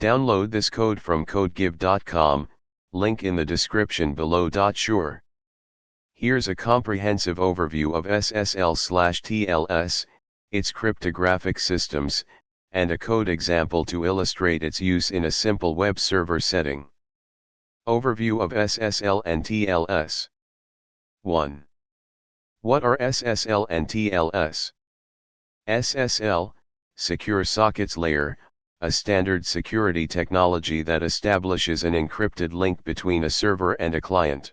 Download this code from codegive.com, link in the description below. Sure. Here's a comprehensive overview of SSL/TLS, its cryptographic systems, and a code example to illustrate its use in a simple web server setting. Overview of SSL and TLS. 1. What are SSL and TLS? SSL, Secure Sockets Layer, a standard security technology that establishes an encrypted link between a server and a client.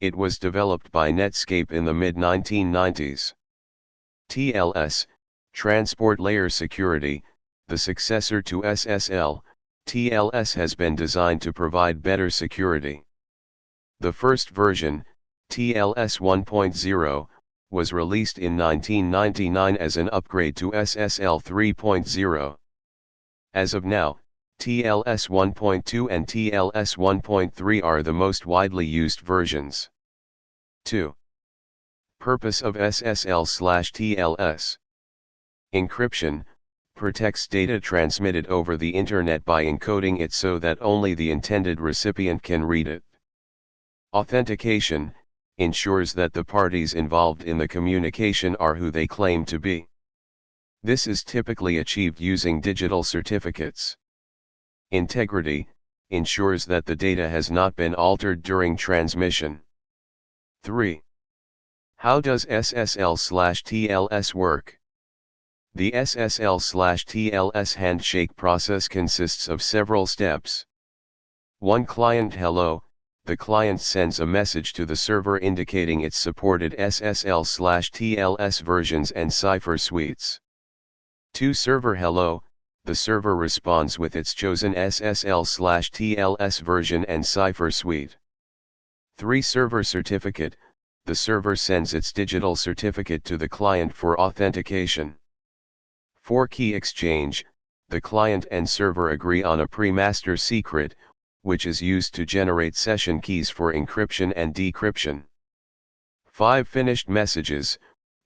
It was developed by Netscape in the mid-1990s. TLS, Transport Layer Security, the successor to SSL, TLS has been designed to provide better security. The first version, TLS 1.0, was released in 1999 as an upgrade to SSL 3.0. As of now, TLS 1.2 and TLS 1.3 are the most widely used versions. 2. Purpose of SSL/TLS. Encryption protects data transmitted over the Internet by encoding it so that only the intended recipient can read it. Authentication ensures that the parties involved in the communication are who they claim to be. This is typically achieved using digital certificates. Integrity ensures that the data has not been altered during transmission. 3. How does SSL/TLS work? The SSL/TLS handshake process consists of several steps. 1. Client hello. The client sends a message to the server indicating its supported SSL/TLS versions and cipher suites. 2. Server hello. The server responds with its chosen SSL/TLS version and cipher suite. 3. Server certificate. The server sends its digital certificate to the client for authentication. 4. Key exchange. The client and server agree on a pre-master secret, which is used to generate session keys for encryption and decryption. 5. Finished messages.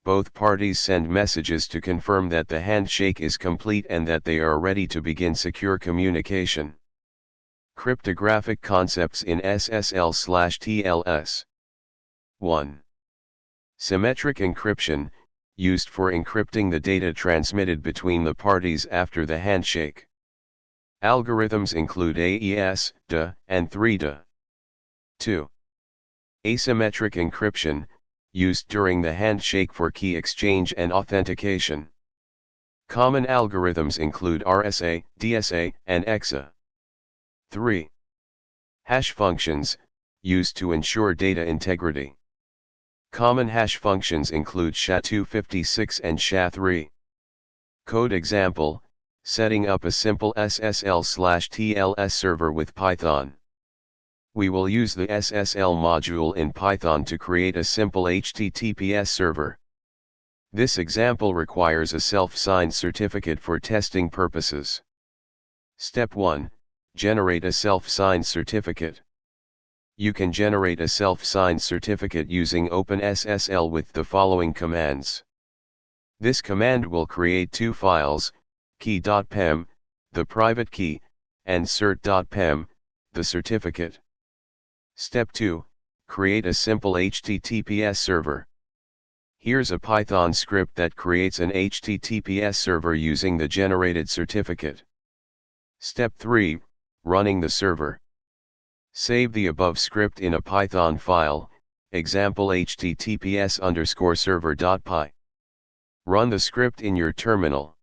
Both parties send messages to confirm that the handshake is complete and that they are ready to begin secure communication. Cryptographic concepts in SSL/TLS. 1. Symmetric encryption, used for encrypting the data transmitted between the parties after the handshake. Algorithms include AES, DA, and 3DA. 2. Asymmetric encryption, used during the handshake for key exchange and authentication. Common algorithms include RSA, DSA, and EXA. 3. Hash functions, used to ensure data integrity. Common hash functions include SHA-256 and SHA-3. Code example, setting up a simple SSL/TLS server with Python. We will use the SSL module in Python to create a simple HTTPS server. This example requires a self-signed certificate for testing purposes. Step 1. Generate a self-signed certificate. You can generate a self-signed certificate using OpenSSL with the following commands. This command will create two files, key.pem, the private key, and cert.pem, the certificate. Step 2. Create a simple HTTPS server. Here's a Python script that creates an HTTPS server using the generated certificate. Step 3. Running the server. Save the above script in a Python file, example https_server.py. Run the script in your terminal.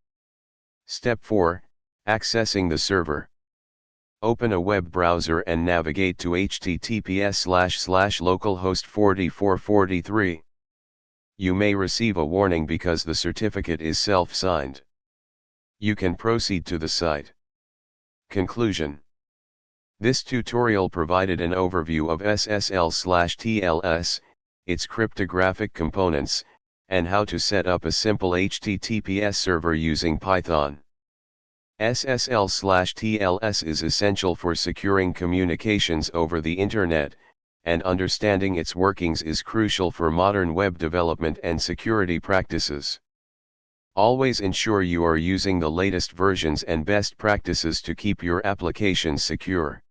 Step 4. Accessing the server. Open a web browser and navigate to https://localhost 4443. You may receive a warning because the certificate is self-signed. You can proceed to the site. Conclusion. This tutorial provided an overview of SSL/TLS, its cryptographic components, and how to set up a simple HTTPS server using Python. SSL/TLS is essential for securing communications over the Internet, and understanding its workings is crucial for modern web development and security practices. Always ensure you are using the latest versions and best practices to keep your applications secure.